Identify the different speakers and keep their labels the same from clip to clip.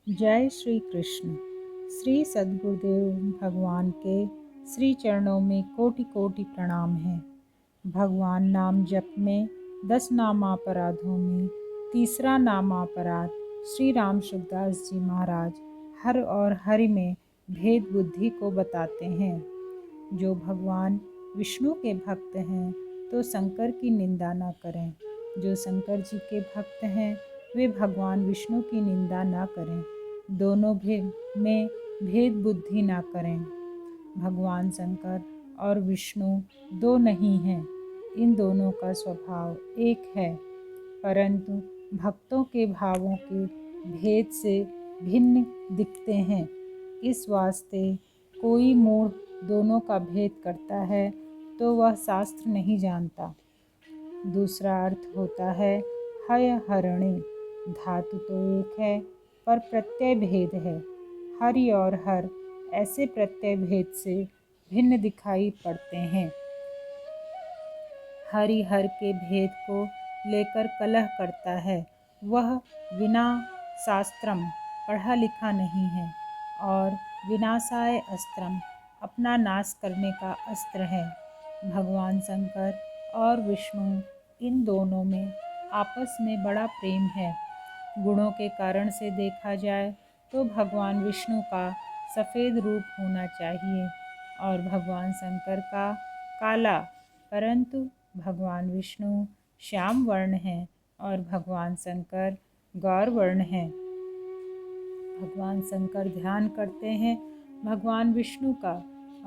Speaker 1: जय श्री कृष्ण। श्री सद्गुरुदेव भगवान के श्री चरणों में कोटि कोटि प्रणाम है। भगवान नाम जप में 10 नामापराधों में तीसरा नामापराध श्री राम सुखदास जी महाराज हर और हरि में भेद बुद्धि को बताते हैं। जो भगवान विष्णु के भक्त हैं तो शंकर की निंदा न करें। जो शंकर जी के भक्त हैं वे भगवान विष्णु की निंदा न करें। दोनों में भेद बुद्धि न करें। भगवान शंकर और विष्णु दो नहीं हैं, इन दोनों का स्वभाव एक है, परंतु भक्तों के भावों के भेद से भिन्न दिखते हैं। इस वास्ते कोई मूढ़ दोनों का भेद करता है तो वह शास्त्र नहीं जानता। दूसरा अर्थ होता है हय हरणे। धातु तो एक है पर प्रत्यय भेद है। हरि और हर ऐसे प्रत्यय भेद से भिन्न दिखाई पड़ते हैं। हरि हर के भेद को लेकर कलह करता है। वह बिना शास्त्रम पढ़ा लिखा नहीं है और विनाशाय अस्त्रम अपना नाश करने का अस्त्र है। भगवान शंकर और विष्णु इन दोनों में आपस में बड़ा प्रेम है। गुणों के कारण से देखा जाए तो भगवान विष्णु का सफ़ेद रूप होना चाहिए और भगवान शंकर का काला, परंतु भगवान विष्णु श्याम वर्ण हैं और भगवान शंकर गौर वर्ण हैं। भगवान शंकर ध्यान करते हैं भगवान विष्णु का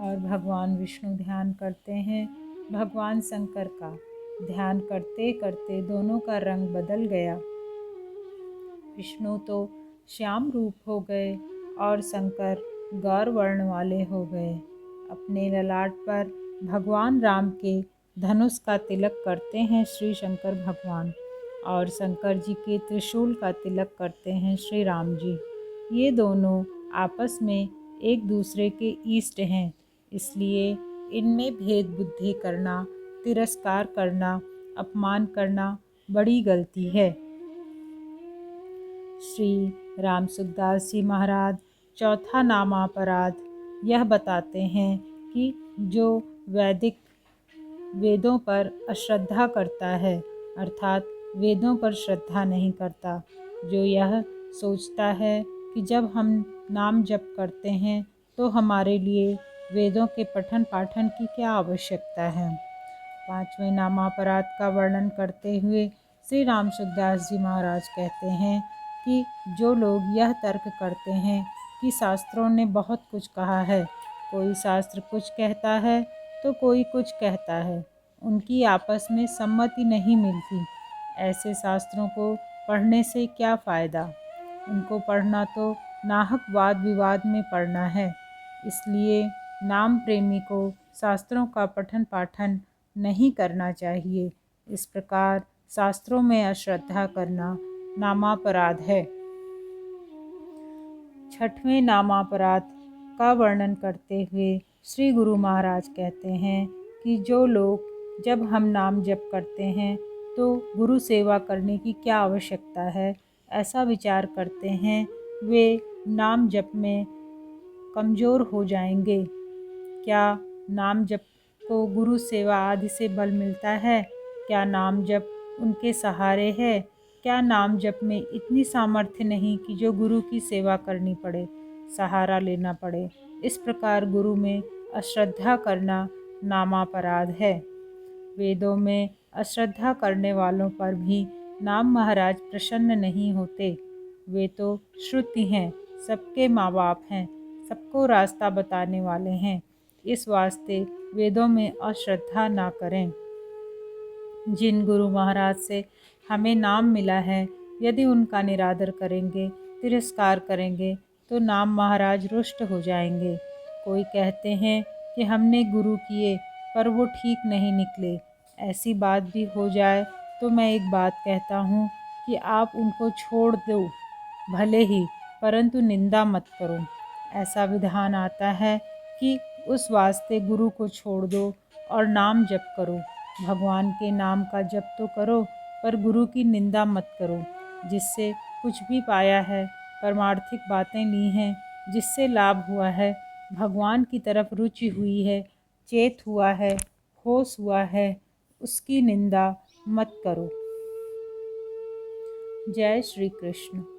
Speaker 1: और भगवान विष्णु ध्यान करते हैं भगवान शंकर का। ध्यान करते करते दोनों का रंग बदल गया। विष्णु तो श्याम रूप हो गए और शंकर गौर वर्ण वाले हो गए। अपने ललाट पर भगवान राम के धनुष का तिलक करते हैं श्री शंकर भगवान और शंकर जी के त्रिशूल का तिलक करते हैं श्री राम जी। ये दोनों आपस में एक दूसरे के इष्ट हैं, इसलिए इनमें भेद बुद्धि करना, तिरस्कार करना, अपमान करना बड़ी गलती है। श्री राम सुखदास जी महाराज चौथा नामापराध यह बताते हैं कि जो वैदिक वेदों पर अश्रद्धा करता है, अर्थात वेदों पर श्रद्धा नहीं करता, जो यह सोचता है कि जब हम नाम जप करते हैं तो हमारे लिए वेदों के पठन पाठन की क्या आवश्यकता है। 5वें नामापराध का वर्णन करते हुए श्री राम सुखदास जी महाराज कहते हैं कि जो लोग यह तर्क करते हैं कि शास्त्रों ने बहुत कुछ कहा है, कोई शास्त्र कुछ कहता है तो कोई कुछ कहता है, उनकी आपस में सम्मति नहीं मिलती, ऐसे शास्त्रों को पढ़ने से क्या फ़ायदा। उनको पढ़ना तो नाहक वाद विवाद में पढ़ना है। इसलिए नाम प्रेमी को शास्त्रों का पठन पाठन नहीं करना चाहिए। इस प्रकार शास्त्रों में अश्रद्धा करना नामापराध है। 6वें नामापराध का वर्णन करते हुए श्री गुरु महाराज कहते हैं कि जो लोग जब हम नाम जप करते हैं तो गुरु सेवा करने की क्या आवश्यकता है, ऐसा विचार करते हैं, वे नाम जप में कमज़ोर हो जाएंगे। क्या नाम जप को गुरु सेवा आदि से बल मिलता है? क्या नाम जप उनके सहारे है? क्या नाम जप में इतनी सामर्थ्य नहीं कि जो गुरु की सेवा करनी पड़े, सहारा लेना पड़े। इस प्रकार गुरु में अश्रद्धा करना नामापराध है। वेदों में अश्रद्धा करने वालों पर भी नाम महाराज प्रसन्न नहीं होते। वे तो श्रुति हैं, सबके माँ बाप हैं, सबको रास्ता बताने वाले हैं। इस वास्ते वेदों में अश्रद्धा ना करें। जिन गुरु महाराज से हमें नाम मिला है, यदि उनका निरादर करेंगे, तिरस्कार करेंगे तो नाम महाराज रुष्ट हो जाएंगे। कोई कहते हैं कि हमने गुरु किए पर वो ठीक नहीं निकले। ऐसी बात भी हो जाए तो मैं एक बात कहता हूँ कि आप उनको छोड़ दो भले ही, परंतु निंदा मत करो। ऐसा विधान आता है कि उस वास्ते गुरु को छोड़ दो और नाम जप करो। भगवान के नाम का जप तो करो पर गुरु की निंदा मत करो। जिससे कुछ भी पाया है परमार्थिक बातें ली हैं, जिससे लाभ हुआ है, भगवान की तरफ रुचि हुई है, चेत हुआ है, होश हुआ है, उसकी निंदा मत करो। जय श्री कृष्ण।